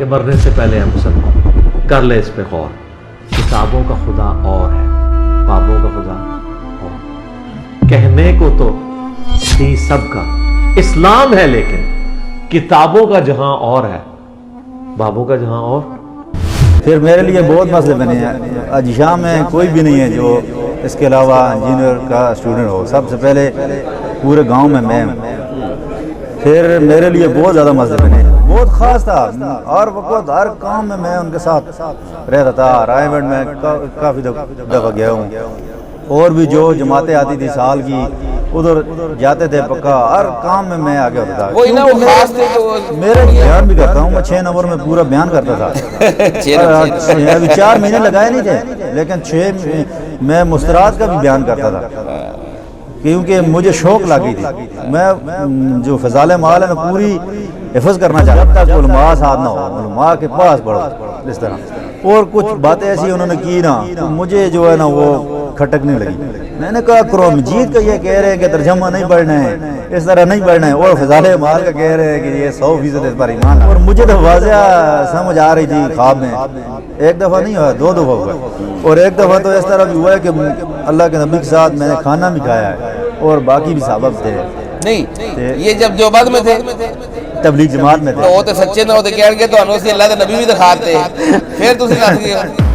کہ مرنے سے پہلے ہم سب کر لے اس پہ غور. کتابوں کا خدا اور ہے، بابوں کا خدا اور. کہنے کو تو تھی سب کا اسلام ہے، لیکن کتابوں کا جہاں اور ہے، بابوں کا جہاں اور. پھر میرے لیے بہت مسئلے بنے ہیں. آج شام میں کوئی بھی نہیں ہے جو اس کے علاوہ انجینئر کا اسٹوڈنٹ ہو. سب سے پہلے پورے گاؤں میں ہوں. پھر میرے لیے بہت زیادہ مسئلے بنے. بہت خاص تھا، اور وقت ہر کام میں ان کے ساتھ رہتا تھا. رائے منڈ میں کافی دفعہ گیا ہوں. اور بھی جو جماعتیں آتی تھی سال کی ادھر جاتے تھے. پکا ہر کام میں آگے ہوتا تھا. میرے بیان بھی کرتا ہوں، میں 6 نومبر میں پورا بیان کرتا تھا. ابھی 4 مہینے لگائے نہیں تھے، لیکن 6 میں مسترات کا بھی بیان کرتا تھا، کیونکہ مجھے شوق لگی تھی. میں جو فضائل اعمال ہے پوری حفظ کرنا چاہتا ہوں. جب تک علماء ساتھ نہ ہو، علماء کے پاس پڑھو اس طرح. اور کچھ باتیں ایسی انہوں نے کی نا، مجھے جو ہے نا وہ کھٹکنے لگی. میں نے کہا قرآن مجید کا یہ کہہ رہے ہیں کہ ترجمہ نہیں پڑھنا ہے، اس طرح نہیں پڑھنا ہے، اور فضائل اعمال کا کہہ رہے ہیں کہ یہ 100% اس پر ایمان. اور مجھے تو واضح سمجھ آ رہی تھی خواب میں. ایک دفعہ نہیں ہوا، 2 دفعہ ہوا. اور ایک دفعہ تو اس طرح بھی ہوا ہے کہ اللہ کے نبی کے ساتھ میں نے کھانا بھی کھایا ہے، اور باقی بھی صحابہ تھے. نہیں یہ جب دیوبند میں تھے، تبلیغ جماعت میں تھے. تو وہ تو سچے نہ ہوتے کہہ کے تو انہوں سے اللہ کے نبی بھی دکھاتے پھر تسی نس گئے.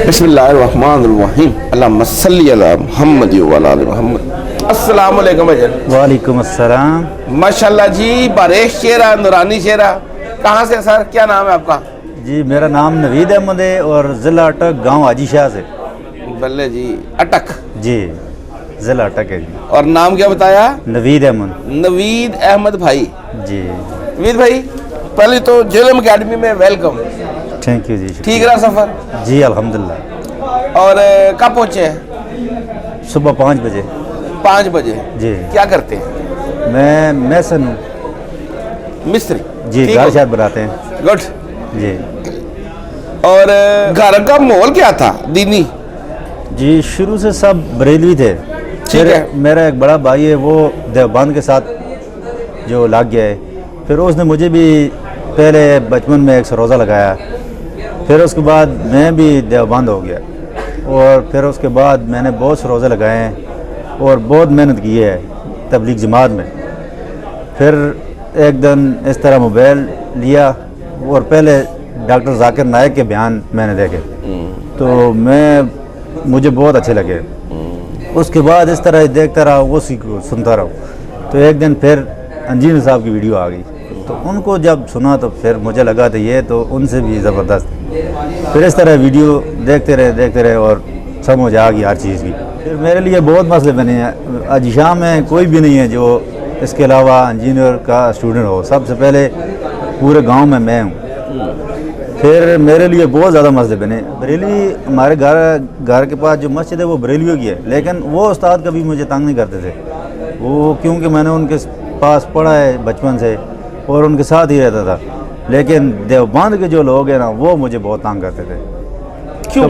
بسم اللہ الرحمن الرحیم، اللہم صلی علی محمد وعلی آل محمد. السلام علیکم اجل. وعلیکم السلام. ماشاءاللہ جی، باریک چہرہ، نورانی چہرہ. کہاں سے سر، کیا نام ہے آپ کا؟ جی میرا نام نوید احمد ہے، اور ضلع اٹک، گاؤں حاجی شاہ سے. بلے جی، اٹک. جی ضلع اٹک ہے جی. اور نام کیا بتایا؟ نوید احمد. نوید احمد بھائی. جی نوید بھائی، پہلے تو جیلم اکیڈمی میں ویلکم. تھینک یو جی. ٹھیک رہا سفر؟ جی الحمدللہ. اور کب پہنچے ہیں؟ صبح 5 بجے. 5 بجے. جی. کیا کرتے ہیں؟ میں میسن ہوں. مستری. جی گھر شہر بناتے ہیں. گڈ. جی. اور گھر کا ماحول کیا تھا دینی؟ جی شروع سے سب بریلوی تھے. ٹھیک ہے. میرا ایک بڑا بھائی ہے، وہ دیوبند کے ساتھ جو لگ گیا ہے. پھر اس نے مجھے بھی پہلے بچپن میں ایک روزہ لگایا. پھر اس کے بعد میں بھی دیوبند ہو گیا. اور پھر اس کے بعد میں نے بہت سے روزے لگائے ہیں اور بہت محنت کی ہے تبلیغ جماعت میں. پھر ایک دن اس طرح موبائل لیا، اور پہلے ڈاکٹر ذاکر نائک کے بیان میں نے دیکھے، تو مجھے بہت اچھے لگے. اس کے بعد اس طرح دیکھتا رہا، وہ سنتا رہا. تو ایک دن پھر انجینئر صاحب کی ویڈیو آ گئی، تو ان کو جب سنا تو پھر مجھے لگا تھا یہ تو ان سے بھی زبردست. پھر اس طرح ویڈیو دیکھتے رہے اور سمجھ آ گئی ہر چیز کی. پھر میرے لیے بہت مسئلے بنے ہیں. آج شام میں کوئی بھی نہیں ہے جو اس کے علاوہ انجینئر کا اسٹوڈنٹ ہو. سب سے پہلے پورے گاؤں میں ہوں. پھر میرے لیے بہت زیادہ مسئلے بنے. بریلوی ہمارے گھر کے پاس جو مسجد ہے وہ بریلویوں کی ہے، لیکن وہ استاد کبھی مجھے تنگ نہیں کرتے تھے. وہ کیونکہ میں نے ان کے پاس پڑھا ہے بچپن سے اور ان کے ساتھ ہی رہتا تھا. لیکن دیوبند کے جو لوگ ہیں نا، وہ مجھے بہت تنگ کرتے تھے.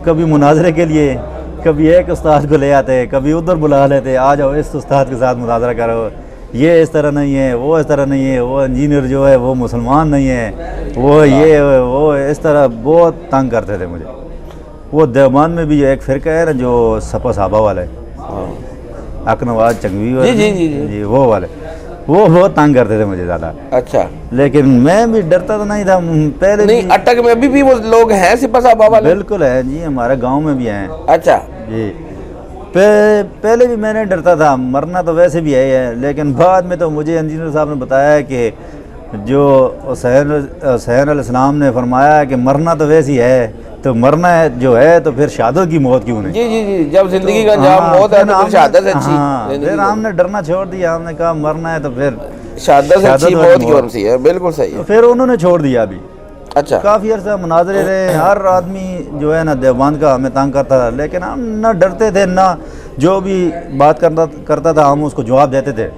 کبھی مناظرے کے لیے کبھی ایک استاد کو لے آتے، کبھی ادھر بلا لیتے، آ جاؤ اس استاد کے ساتھ مناظرہ کرو، یہ اس طرح نہیں ہے، وہ اس طرح نہیں ہے، وہ انجینئر جو ہے وہ مسلمان نہیں ہے، وہ اس طرح بہت تنگ کرتے تھے مجھے. وہ دیوبند میں بھی ایک فرقہ ہے نا جو سپا صحابہ والا ہے، اکنواز چنگوی والے. جی وہ والے، وہ بہت تنگ کرتے تھے مجھے زیادہ. اچھا. لیکن میں بھی ڈرتا تو نہیں تھا پہلے. نہیں، اٹک میں ابھی بھی وہ لوگ ہیں سپا صحابہ والے؟ بالکل ہے جی، ہمارے گاؤں میں بھی ہیں. اچھا جی. پہلے بھی میں نے ڈرتا تھا، مرنا تو ویسے بھی ہے، لیکن بعد میں تو مجھے انجینئر صاحب نے بتایا ہے کہ جو حسین علیہ السلام نے فرمایا ہے کہ مرنا تو ویسے ہی ہے، تو مرنا ہے جو ہے تو پھر شہادت کی موت کیوں نہیں. جی، جب زندگی کا انجام موت ہے تو پھر شہادت اچھی. پھر ہم نے ڈرنا چھوڑ دیا، ہم نے کہا مرنا ہے تو پھر شہادت اچھی، موت کیوں سی ہے. بالکل صحیح ہے. پھر انہوں نے چھوڑ دیا. ابھی اچھا. کافی عرصہ مناظرے رہے. ہر آدمی جو ہے نا دیوبند کا ہمیں تنگ کرتا تھا، لیکن ہم نہ ڈرتے تھے، نہ جو بھی بات کرتا تھا ہم اس کو جواب دیتے تھے.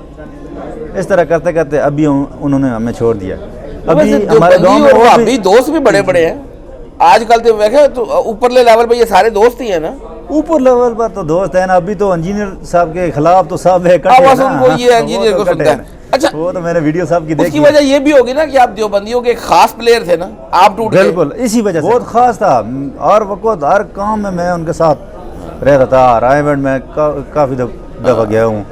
اس طرح کرتے کرتے ابھی انہوں نے ہمیں چھوڑ دیا. ابھی ہمارے گاؤں میں بھی دوست بھی بڑے بڑے ہیں آج کل. تو دیکھیں تو اوپر لیول پہ یہ سارے دوست ہی ہیں نا. اوپر لیول پر تو دوست ہیں نا. ابھی تو انجینئر صاحب کے خلاف تو سب ہے. یہ انجینئر کو سنتا ہے. اچھا وہ تو میں نے ویڈیو صاحب کی اس کی دیکھی. وجہ یہ بھی ہوگی نا کہ آپ دیوبندیوں کے ایک خاص پلیئر تھے نا, آپ ٹوٹ گئے. بالکل اسی وجہ سے بہت خاص تھا. ہر وقت ہر کام میں ان کے ساتھ رہتا تھا. رائے منڈ میں کافی دفعہ گیا ہوں,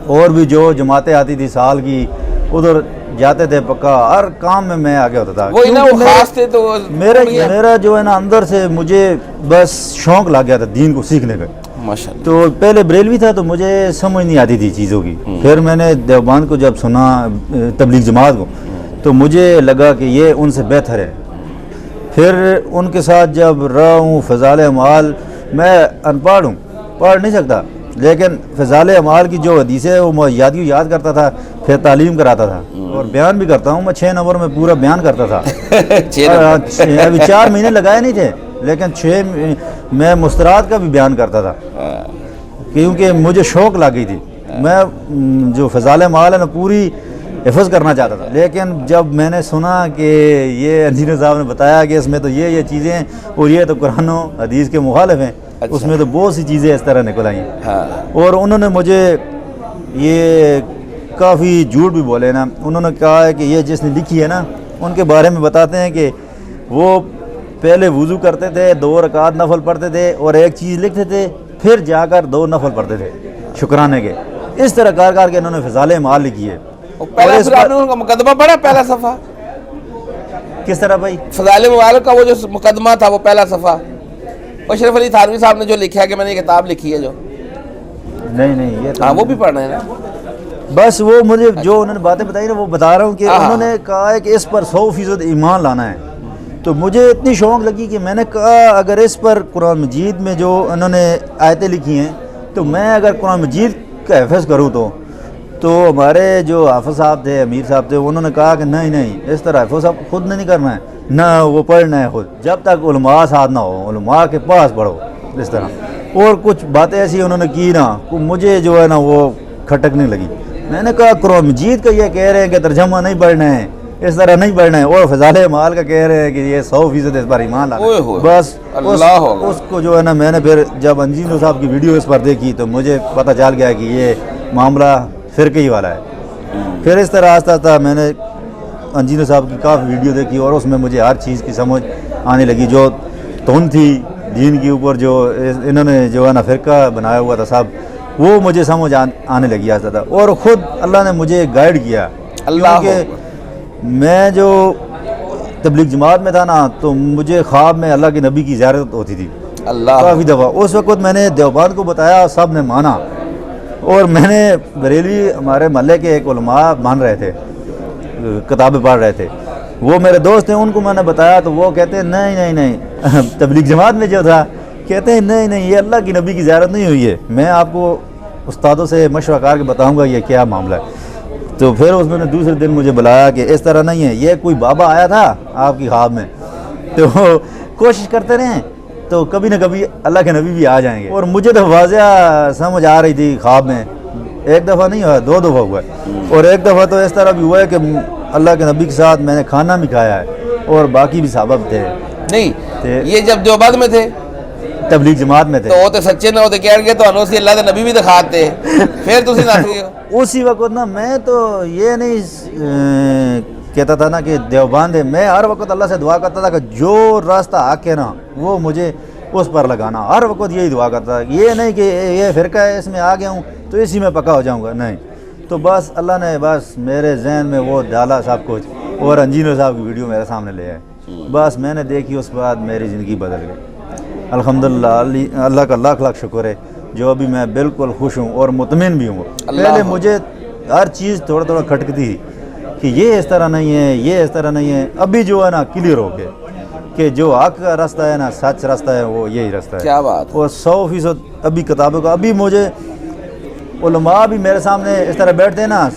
اور بھی جو جماعتیں آتی تھی سال کی ادھر جاتے تھے پکا. ہر کام میں آگے ہوتا تھا. وہی نا وہ خاص تھے تو میرا جو ہے نا اندر سے مجھے بس شوق لگ گیا تھا دین کو سیکھنے کا. ماشاءاللہ. تو پہلے بریلوی تھا تو مجھے سمجھ نہیں آتی تھی چیزوں کی. پھر میں نے دیوبند کو جب سنا, تبلیغ جماعت کو, تو مجھے لگا کہ یہ ان سے بہتر ہے. پھر ان کے ساتھ جب رہا ہوں, فضائل اعمال, میں ان پڑھ ہوں, پڑھ نہیں سکتا, لیکن فضائل اعمال کی جو حدیث ہے وہ یاد کرتا تھا, پھر تعلیم کراتا تھا, اور بیان بھی کرتا ہوں. میں 6 نمبر میں پورا بیان کرتا تھا. ابھی 4 مہینے لگائے نہیں تھے, لیکن 6 میں مسترات کا بھی بیان کرتا تھا, کیونکہ مجھے شوق لگ گئی تھی. میں جو فضائل اعمال ہے نا پوری حفظ کرنا چاہتا تھا. لیکن جب میں نے سنا کہ یہ انجینئر صاحب نے بتایا کہ اس میں تو یہ چیزیں ہیں اور یہ تو قرآن و حدیث کے مخالف ہیں, اس میں تو بہت سی چیزیں اس طرح نکل آئی ہیں. اور انہوں نے مجھے یہ کافی جھوٹ بھی بولے نا. انہوں نے کہا ہے کہ یہ جس نے لکھی ہے نا, ان کے بارے میں بتاتے ہیں کہ وہ پہلے وضو کرتے تھے, 2 رکعت نفل پڑھتے تھے, اور ایک چیز لکھتے تھے, پھر جا کر 2 نفل پڑھتے تھے شکرانے کے. اس طرح کار کے انہوں نے فضائل اعمال لکھی ہے. پہلا کا مقدمہ پڑھا, پہلا صفحہ کس طرح بھائی؟ فضائل اعمال کا وہ جو مقدمہ تھا وہ پہلا صفحہ, اشرف علی تھانوی صاحب نے جو لکھا ہے کہ میں نے یہ کتاب لکھی ہے جو, نہیں یہ ہاں وہ بھی پڑھنا ہے نا. بس وہ مجھے جو انہوں نے باتیں بتائی نا وہ بتا رہا ہوں کہ انہوں نے کہا ہے کہ اس پر 100% ایمان لانا ہے. تو مجھے اتنی شوق لگی کہ میں نے کہا اگر اس پر قرآن مجید میں جو انہوں نے آیتیں لکھی ہیں, تو میں اگر قرآن مجید کا حفظ کروں تو ہمارے جو حافظ صاحب تھے, امیر صاحب تھے, انہوں نے کہا کہ نہیں اس طرح حفظ صاحب خود نہیں کرنا ہے, نہ وہ پڑھنا ہے خود, جب تک علماء ساتھ نہ ہو, علماء کے پاس پڑھو اس طرح. اور کچھ باتیں ایسی انہوں نے کی نا, مجھے جو ہے نا وہ کھٹکنے لگی. میں نے کہا قرآن مجید کا یہ کہہ رہے ہیں کہ ترجمہ نہیں پڑھنا ہے, اس طرح نہیں پڑھنا ہے, اور فضائل اعمال کا کہہ رہے ہیں کہ یہ 100% اس پر ایمان لانا ہے. بس اس کو جو ہے نا میں نے پھر جب انجینئر صاحب کی ویڈیو اس پر دیکھی تو مجھے پتہ چل گیا کہ یہ معاملہ فرقے ہی والا ہے. پھر اس طرح آہستہ میں نے انجینئر صاحب کی کافی ویڈیو دیکھی, اور اس میں مجھے ہر چیز کی سمجھ آنے لگی. جو تون تھی دین کے اوپر, جو انہوں نے جو ہے نا فرقہ بنایا ہوا تھا سب, وہ مجھے سمجھ آنے لگی آہستہ. اور خود اللہ نے مجھے گائیڈ کیا, کیونکہ میں جو تبلیغ جماعت میں تھا نا تو مجھے خواب میں اللہ کے نبی کی زیارت ہوتی تھی کافی دفعہ. اس وقت میں نے دیوبند کو بتایا, سب نے مانا, اور میں نے بریلوی ہمارے محلے کے ایک علماء مان رہے تھے, کتابیں پڑھ رہے تھے, وہ میرے دوست ہیں, ان کو میں نے بتایا تو وہ کہتے ہیں نہیں تبلیغ جماعت میں جو تھا کہتے ہیں نہیں یہ اللہ کی نبی کی زیارت نہیں ہوئی ہے, میں آپ کو استادوں سے مشورہ کر کے بتاؤں گا یہ کیا معاملہ ہے. تو پھر اس نے دوسرے دن مجھے بلایا کہ اس طرح نہیں ہے, یہ کوئی بابا آیا تھا آپ کی خواب میں, تو کوشش کرتے رہیں تو کبھی نہ کبھی اللہ کے نبی بھی آ جائیں گے. اور مجھے تو واضح سمجھ آ رہی تھی خواب میں, ایک دفعہ نہیں ہوا 2 دفعہ ہوا ہے. اور ایک دفعہ تو اس طرح بھی ہوا ہے کہ اللہ کے نبی کے ساتھ میں نے کھانا بھی کھایا ہے, اور باقی بھی صحابہ تھے. نہیں یہ جب دیوبند میں تھے, تبلیغ جماعت میں تھے, تو وہ تو سچے نہ ہوتے, کہہ گے تو انوسی اللہ کے نبی بھی دکھاتے, پھر تسی نہ سکے ہو. اسی وقت نا میں تو یہ نہیں کہتا تھا نا کہ دیوبند ہے, میں ہر وقت اللہ سے دعا کرتا تھا کہ جو راستہ حق ہے نا وہ مجھے اس پر لگانا. ہر وقت یہی دعا کرتا تھا, یہ نہیں کہ یہ فرقہ ہے اس میں آ گیا ہوں تو اسی میں پکا ہو جاؤں گا, نہیں. تو بس اللہ نے بس میرے ذہن میں وہ ڈالا سب کچھ, اور انجینئر صاحب کی ویڈیو میرے سامنے لے آئے, بس میں نے دیکھی, اس کے بعد میری زندگی بدل گئی. الحمدللہ اللہ کا لاکھ لاکھ شکر ہے جو ابھی میں بالکل خوش ہوں اور مطمئن بھی ہوں. پہلے مجھے ہر چیز تھوڑا کھٹکتی تھی کہ یہ اس طرح نہیں ہے, یہ اس طرح نہیں ہے. ابھی جو ہے نا کلیئر ہو گئے کہ جو حق کا راستہ ہے نا, سچ راستہ ہے, وہ یہی راستہ ہے. کیا بات. اور 100% ابھی کتابوں کا, ابھی مجھے علماء بھی میرے سامنے اس طرح بیٹھتے ہیں نا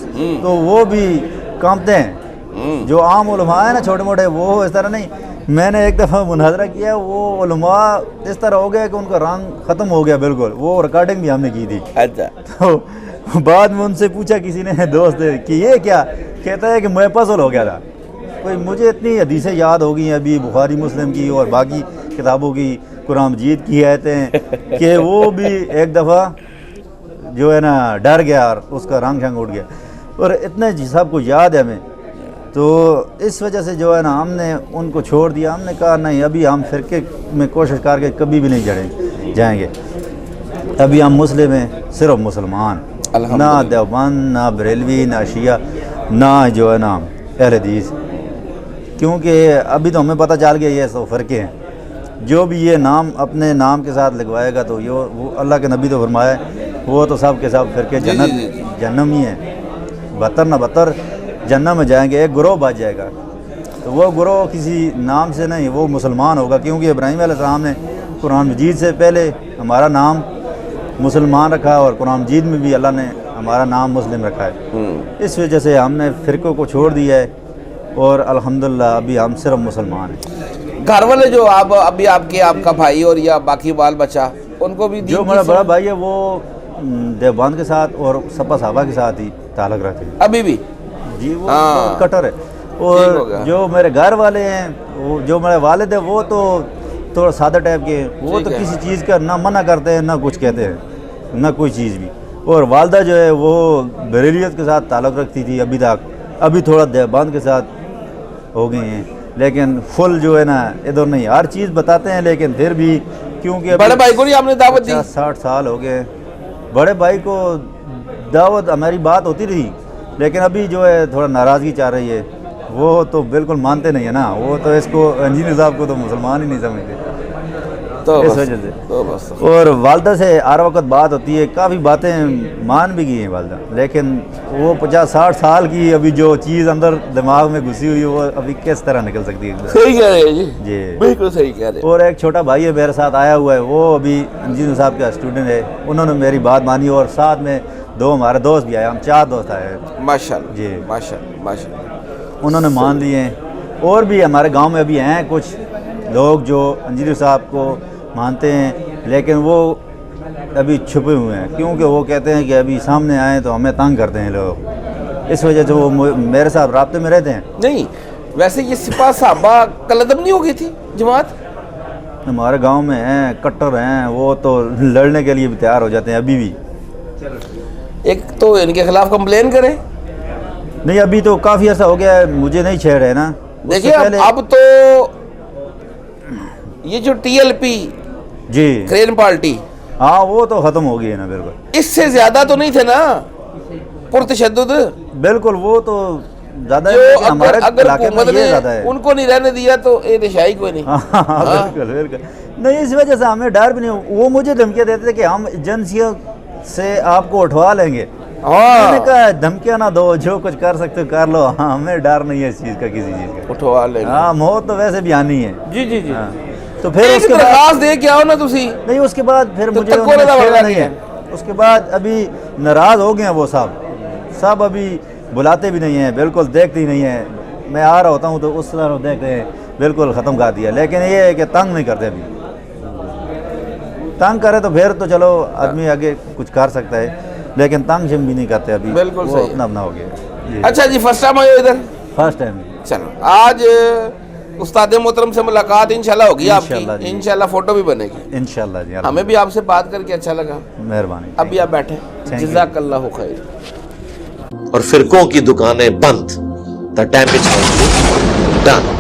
تو وہ بھی کانپتے ہیں. جو عام علماء ہیں نا چھوٹے موٹے, وہ اس طرح نہیں. میں نے ایک دفعہ مناظرہ کیا, وہ علماء اس طرح ہو گیا کہ ان کا رنگ ختم ہو گیا بالکل. وہ ریکارڈنگ بھی ہم نے کی تھی. اچھا. تو بعد میں ان سے پوچھا کسی نے دوست کہ یہ کیا, کہتا ہے کہ میں پزل ہو گیا تھا. کوئی مجھے اتنی حدیثیں یاد ہو گئی ہیں ابھی بخاری مسلم کی اور باقی کتابوں کی, قرآن مجید کی آیتیں, کہ وہ بھی ایک دفعہ جو ہے نا ڈر گیا اور اس کا رنگ شنگ اٹھ گیا. اور اتنے جی سب کو یاد ہے ہمیں، تو اس وجہ سے جو ہے نا ہم نے ان کو چھوڑ دیا. ہم نے کہا نہیں، ابھی ہم فرقے میں کوشش کر کے کبھی بھی نہیں جائیں گے. ابھی ہم مسلم ہیں، صرف مسلمان، نہ دیوبند، نہ بریلوی، نہ شیعہ، نہ جو ہے نا اہل حدیث. کیونکہ ابھی تو ہمیں پتہ چل گیا یہ سب فرقے ہیں. جو بھی یہ نام اپنے نام کے ساتھ لگوائے گا تو یہ وہ اللہ کے نبی تو فرمایا وہ تو سب کے سب فرقے جہنم ہی ہیں. 72 نہ 72 جہنم میں جائیں گے. ایک گروہ بچ جائے گا، تو وہ گروہ کسی نام سے نہیں، وہ مسلمان ہوگا. کیونکہ ابراہیم علیہ السلام نے قرآن مجید سے پہلے ہمارا نام مسلمان رکھا، اور قرآن مجید میں بھی اللہ نے ہمارا نام مسلم رکھا ہے. اس وجہ سے ہم نے فرقوں کو چھوڑ دیا ہے، اور الحمدللہ ابھی ہم صرف مسلمان ہیں. گھر والے جو ابھی آپ کا بھائی اور یا باقی بال بچہ، ان کو بھی جو ہمارا بڑا بھائی ہے وہ دیوبند کے ساتھ اور سپا صحابہ کے ساتھ ہی تعلق رکھتے ہیں ابھی بھی؟ جی وہ کٹر ہے. اور جو میرے گھر والے ہیں، وہ جو میرے والد ہیں، وہ تو تھوڑا سادہ ٹائپ کے ہیں. وہ تو کسی چیز کا نہ منع کرتے ہیں نہ کچھ کہتے ہیں، نہ کوئی چیز بھی. اور والدہ جو ہے وہ بریلیت کے ساتھ تعلق رکھتی تھی ابھی تک. ابھی تھوڑا دیوبند کے ساتھ ہو گئے ہیں، لیکن فل جو ہے نا ادھر نہیں. ہر چیز بتاتے ہیں لیکن پھر بھی کیونکہ بڑے بھائی کو نہیں آپ نے دعوت دی؟ 60 سال ہو گئے. بڑے بھائی کو دعوت ہماری بات ہوتی رہی، لیکن ابھی جو ہے تھوڑا ناراضگی چاہ رہی ہے. وہ تو بالکل مانتے نہیں ہیں نا. وہ تو اس کو انجینئر صاحب کو تو مسلمان ہی نہیں سمجھتے اس وجہ سے. اور والدہ سے ہر وقت بات ہوتی ہے، کافی باتیں مان بھی گئی ہیں والدہ، لیکن وہ 50-60 سال کی ابھی جو چیز اندر دماغ میں گھسی ہوئی ہے وہ ابھی کس طرح نکل سکتی ہے؟ صحیح کہہ رہے ہیں جی، بالکل صحیح کہہ رہے ہیں. اور ایک چھوٹا بھائی ہے میرے ساتھ آیا ہوا ہے، وہ ابھی انجینئر صاحب کا اسٹوڈنٹ ہے. انہوں نے میری بات مانی، اور ساتھ میں 2 ہمارے دوست بھی آئے. ہم 4 دوست آئے ہیں. ماشاءاللہ جی ماشاءاللہ ماشاءاللہ. انہوں نے مان لیے ہیں. اور بھی ہمارے گاؤں میں ابھی ہیں کچھ لوگ جو انجینئر صاحب کو مانتے ہیں، لیکن وہ ابھی چھپے ہوئے ہیں. کیونکہ وہ کہتے ہیں کہ ابھی سامنے آئیں تو ہمیں تنگ کرتے ہیں لوگ. اس وجہ سے وہ میرے ساتھ رابطے میں رہتے ہیں. نہیں ویسے یہ سپاہ صحابہ قلعدم نہیں ہو گئی تھی جماعت؟ ہمارے گاؤں میں ہیں، کٹر ہیں، وہ تو لڑنے کے لیے بھی تیار ہو جاتے ہیں ابھی بھی. ایک تو ان کے خلاف کمپلین کریں. نہیں ابھی تو کافی عرصہ ہو گیا ہے، مجھے نہیں چھیڑ رہے نا. دیکھیے اب تو یہ جو ٹی ایل پی جی گرین پارٹی، ہاں وہ تو ختم ہو گئی ہے نا. بالکل اس سے زیادہ تو نہیں تھے نا پرتشدد. بالکل وہ تو زیادہ جو ہے، ہمارے اگر علاقے میں حکومت یہ نے زیادہ ہے. ان کو نہیں رہنے دیا تو اے دشائی کوئی نہیں. بالکل بالکل نہیں. اس وجہ سے ہمیں ڈر بھی نہیں. وہ مجھے دھمکیاں دیتے تھے کہ ہم ایجنسیوں سے آپ کو اٹھوا لیں گے. میں نے کہا دھمکیاں نہ دو، جو کچھ کر سکتے ہو کر لو. ہاں ہمیں ڈر نہیں ہے اس چیز کا، کسی چیز کا. اٹھوا لیں گے. ہاں موت تو ویسے بھی آنی ہے. جی جی جی. تو پھر اس کے درخواست دے کے آؤ نا تسی. نہیں اس کے بعد پھر مجھے نہیں ہے. اس کے بعد ابھی ناراض ہو گئے ہیں وہ سب ابھی بلاتے بھی نہیں ہیں، بالکل دیکھتے ہی نہیں ہیں. میں آ رہا ہوتا ہوں تو اس طرح دیکھتے ہیں، بالکل ختم کر دیا. لیکن یہ ہے کہ تنگ نہیں کرتے. ابھی تنگ کرے تو پھر تو چلو آدمی آگے کچھ کر سکتا ہے، لیکن تنگ جم بھی نہیں کرتے ابھی. بالکل وہ اپنا اپنا ہو گیا. اچھا جی، فرسٹ ٹائم آئے ادھر؟ First time. چلو آج استاد محترم سے ملاقات انشاءاللہ ہوگی آپ کی. انشاءاللہ فوٹو بھی بنے گی انشاءاللہ جی. ہمیں بھی آپ سے بات کر کے اچھا لگا. مہربانی. ابھی آپ بیٹھیں. جزاک اللہ خیر. اور فرقوں کی دکانیں بند. The damage has been done.